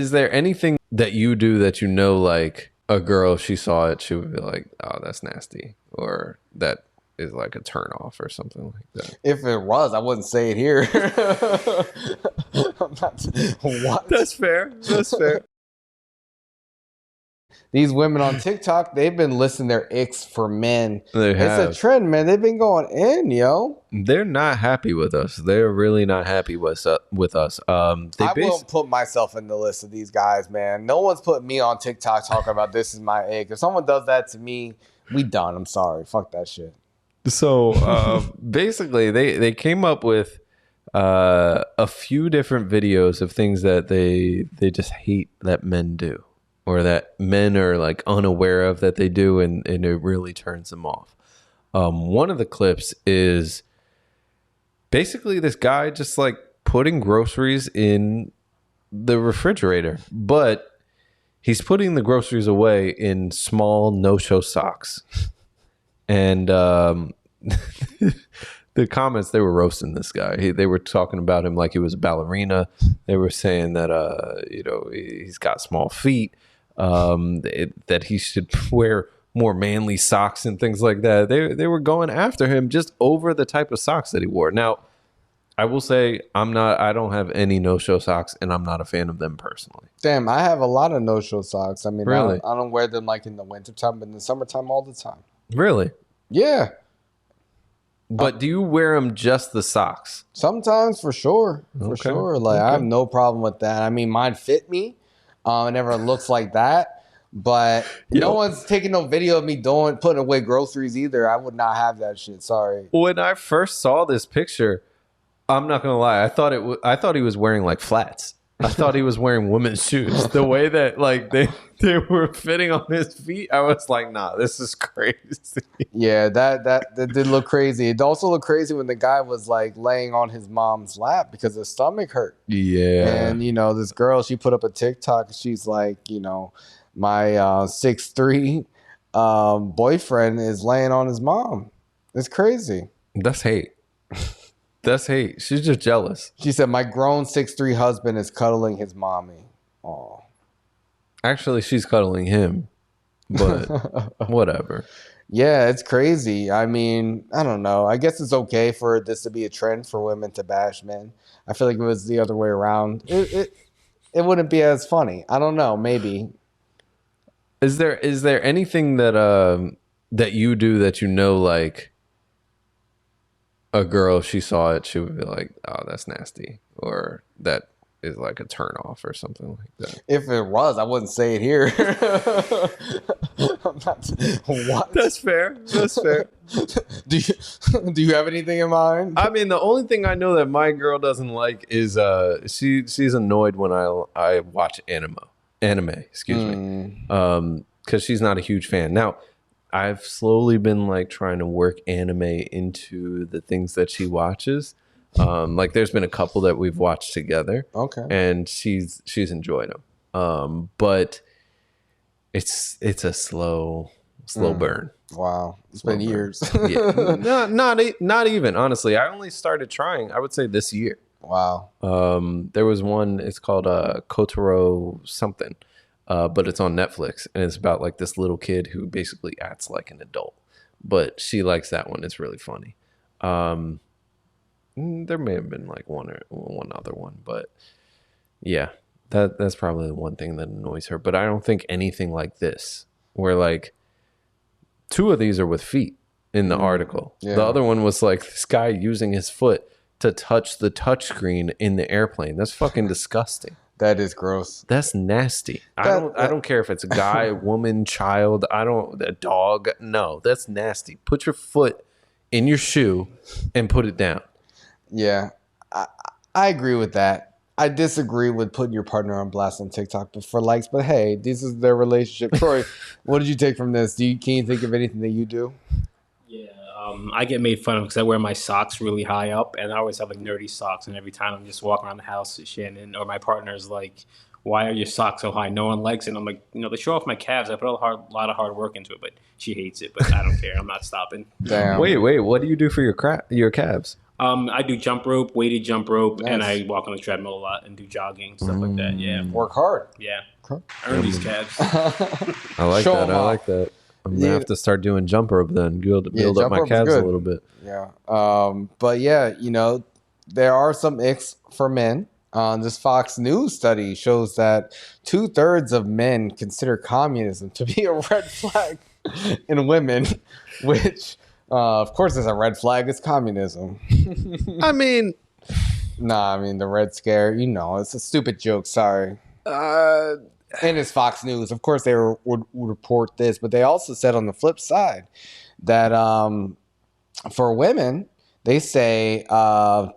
Is there anything that you do that you know, like a girl, if she saw it, she would be like, "Oh, that's nasty," or that is like a turn off or something like that? If it was, I wouldn't say it here. I'm not, what? That's fair. That's fair. These women on TikTok, they've been listing their icks for men. They have. It's a trend, man. They've been going in, yo. They're not happy with us. They're really not happy with us. I won't put myself in the list of these guys, man. No one's put me on TikTok talking about this is my ick. If someone does that to me, we done. I'm sorry. Fuck that shit. So basically, they came up with a few different videos of things that they just hate that men do, or that men are like unaware of that they do, and it really turns them off. One of the clips is basically this guy just like putting groceries in the refrigerator, but he's putting the groceries away in small no-show socks. And the comments, they were roasting this guy. They were talking about him like he was a ballerina. They were saying that he's got small feet, that he should wear more manly socks and things like that. They were going after him just over the type of socks that he wore. Now, I will say I don't have any no-show socks, and I'm not a fan of them personally. Damn, I have a lot of no-show socks. I mean, really? I don't wear them like in the wintertime, but in the summertime all the time. Really? Yeah. But do you wear them just the socks? Sometimes, for sure. For sure. Like, I have no problem with that. I mean, mine fit me. It never looks like that. But no one's taking no video of me putting away groceries either. I would not have that shit. Sorry. When I first saw this picture, I'm not gonna lie, I thought he was wearing like flats. I thought he was wearing women's shoes. The way that like they were fitting on his feet, I was like, nah, this is crazy. Yeah, that did look crazy. It also looked crazy when the guy was like laying on his mom's lap because his stomach hurt. Yeah. And this girl, she put up a TikTok. She's like, my 6'3" boyfriend is laying on his mom. It's crazy. That's hate. That's hate. She's just jealous. She said, my grown 6'3" husband is cuddling his mommy. Oh. Actually, she's cuddling him, but whatever. Yeah, it's crazy. I mean, I don't know. I guess it's okay for this to be a trend for women to bash men. I feel like if it was the other way around, it wouldn't be as funny. I don't know. Maybe. Is there anything that that you do that you know, like a girl, if she saw it, she would be like, "Oh, that's nasty," or that is like a turn off or something like that? If it was, I wouldn't say it here. What? That's fair. That's fair. Do you have anything in mind? I mean, the only thing I know that my girl doesn't like is she's annoyed when I watch anime. Excuse me. Because she's not a huge fan. Now, I've slowly been like trying to work anime into the things that she watches. Like there's been a couple that we've watched together. Okay. And she's enjoyed them. But it's a slow burn. Wow. It's been years. Yeah. Not even, honestly. I only started trying, I would say, this year. Wow. There was one, it's called Kotaro something. But it's on Netflix, and it's about like this little kid who basically acts like an adult. But she likes that one. It's really funny. There may have been like one other one, but yeah, that's probably the one thing that annoys her. But I don't think anything like this, where like two of these are with feet in the article. Yeah. The other one was like this guy using his foot to touch the touchscreen in the airplane. That's fucking disgusting. That is gross. That's nasty. I don't care if it's a guy, woman, child, a dog. No, that's nasty. Put your foot in your shoe and put it down. Yeah. I agree with that. I disagree with putting your partner on blast on TikTok for likes, but hey, this is their relationship. Troy, what did you take from this? Can you think of anything that you do? Yeah. I get made fun of because I wear my socks really high up, and I always have like nerdy socks. And every time I'm just walking around the house, Shannon or my partner's like, "Why are your socks so high? No one likes it." And I'm like, they show off my calves. I put a lot of hard work into it, but she hates it. But I don't care. I'm not stopping. Damn. Wait. What do you do for your calves? I do jump rope, weighted jump rope, and Nice. I walk on the treadmill a lot and do jogging, stuff like that. Yeah. Work hard. Yeah. Earn these cabs. I like Show that. 'em I off. like that. I'm gonna have to start doing jump rope then. Build up jump my rope is calves a good. little bit. Yeah. But yeah, there are some icks for men. This Fox News study shows that 2/3 of men consider communism to be a red flag in women, which, of course, is a red flag. It's communism. I mean, the Red Scare. It's a stupid joke. Sorry. And it's Fox News. Of course, they would report this, but they also said on the flip side that for women, they say for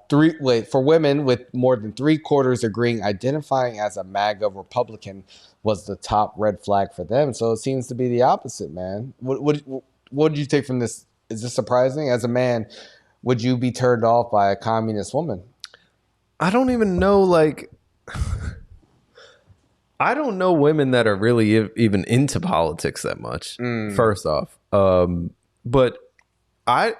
women with more than 3/4 agreeing identifying as a MAGA Republican was the top red flag for them. So it seems to be the opposite, man. What did you take from this? Is this surprising? As a man, would you be turned off by a communist woman? I don't even know, like, I don't know women that are really even into politics that much, first off. But I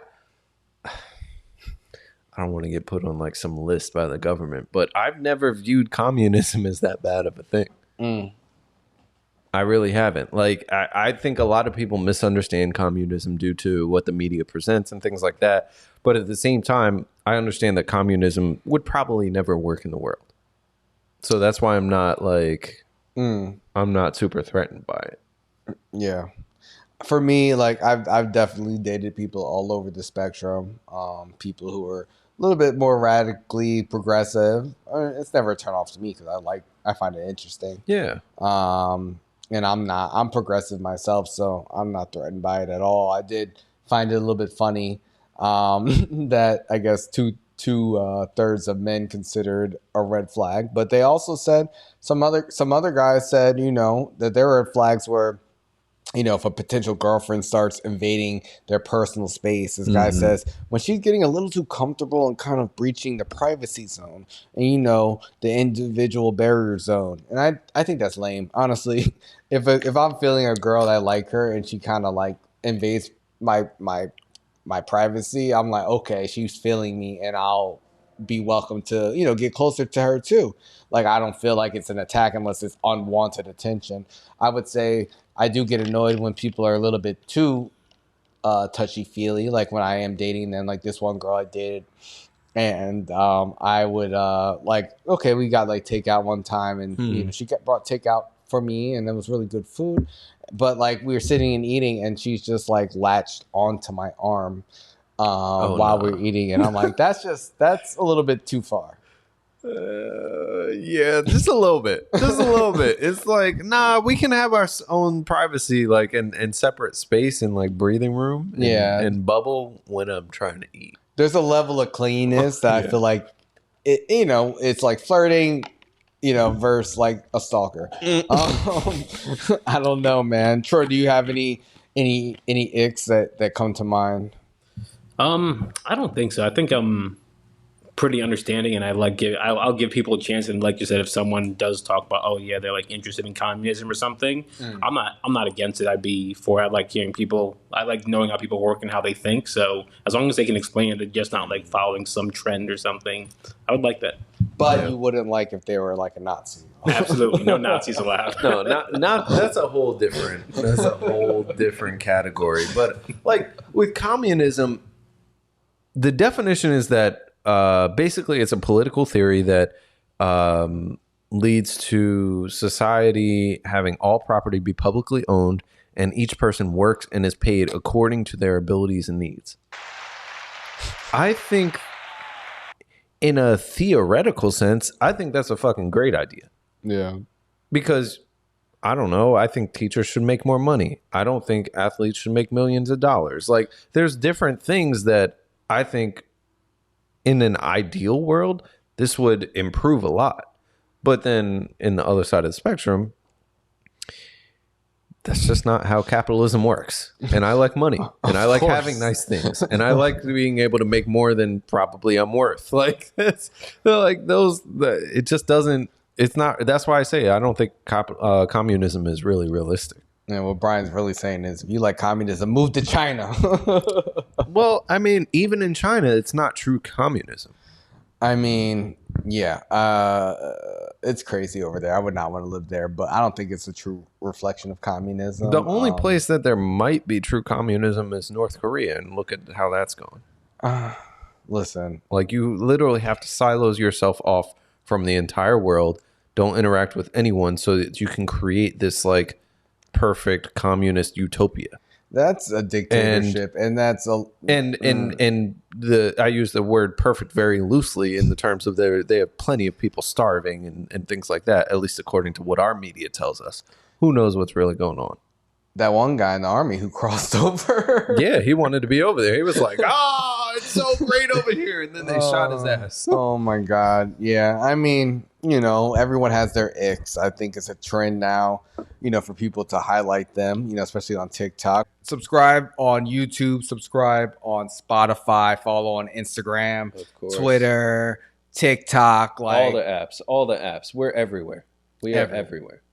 don't want to get put on like some list by the government, but I've never viewed communism as that bad of a thing. I really haven't. Like, I think a lot of people misunderstand communism due to what the media presents and things like that. But at the same time, I understand that communism would probably never work in the world. So that's why I'm not like, I'm not super threatened by it. Yeah. For me, like I've definitely dated people all over the spectrum. People who are a little bit more radically progressive. It's never a turn off to me because I find it interesting. Yeah. And I'm progressive myself, so I'm not threatened by it at all. I did find it a little bit funny that I guess two-thirds of men considered a red flag, but they also said some other guys said that there were flags where if a potential girlfriend starts invading their personal space, this guy says, when she's getting a little too comfortable and kind of breaching the privacy zone and, the individual barrier zone. And I think that's lame. Honestly, if I'm feeling a girl that I like her and she kind of like invades my privacy, I'm like, okay, she's feeling me and I'll be welcome to, get closer to her too. Like, I don't feel like it's an attack unless it's unwanted attention. I would say I do get annoyed when people are a little bit too touchy-feely, like when I am dating them, like this one girl I dated. And I would okay, we got like takeout one time and she brought takeout for me and it was really good food. But like we were sitting and eating and she's just like latched onto my arm while we're eating. And I'm like, that's a little bit too far. Yeah, just a little bit. It's like, nah, we can have our own privacy, like and separate space and like breathing room and bubble when I'm trying to eat. There's a level of cleanness that I feel like it's like flirting, versus like a stalker. I don't know, man. Troy, do you have any icks that come to mind? I don't think so. I think I'm pretty understanding, and I'll give people a chance. And like you said, if someone does talk about, oh yeah, they're like interested in communism or something, I'm not against it. I'd be for it. I like hearing people. I like knowing how people work and how they think. So as long as they can explain it, they're just not like following some trend or something, I would like that. But you wouldn't like if they were like a Nazi. Absolutely, no Nazis allowed. No, not that's a whole different category. But like with communism, the definition is that basically it's a political theory that leads to society having all property be publicly owned and each person works and is paid according to their abilities and needs. I think in a theoretical sense, I think that's a fucking great idea. Yeah. Because I don't know, I think teachers should make more money. I don't think athletes should make millions of dollars. Like there's different things that I think in an ideal world, this would improve a lot. But then in the other side of the spectrum, that's just not how capitalism works. And I like money. And I like having nice things. And I like being able to make more than probably I'm worth. Like, it just doesn't, it's not, that's why I say I don't think communism is really realistic. And what Brian's really saying is, if you like communism, move to China. Well, I mean, even in China, it's not true communism. I mean, yeah, it's crazy over there. I would not want to live there, but I don't think it's a true reflection of communism. The only place that there might be true communism is North Korea, and look at how that's going. Listen, like you literally have to silos yourself off from the entire world. Don't interact with anyone so that you can create this like perfect communist utopia. That's a dictatorship, and that's a and the I use the word perfect very loosely in the terms of they have plenty of people starving and things like that, at least according to what our media tells us. Who knows what's really going on? That one guy in the army who crossed over. Yeah, he wanted to be over there. He was like, "Oh, it's so great over here," and then they shot his ass. Oh my God. Yeah, I mean, everyone has their icks. I think it's a trend now, for people to highlight them, especially on TikTok. Subscribe on YouTube, subscribe on Spotify, follow on Instagram, Twitter, TikTok, all the apps. We're everywhere. We are everywhere.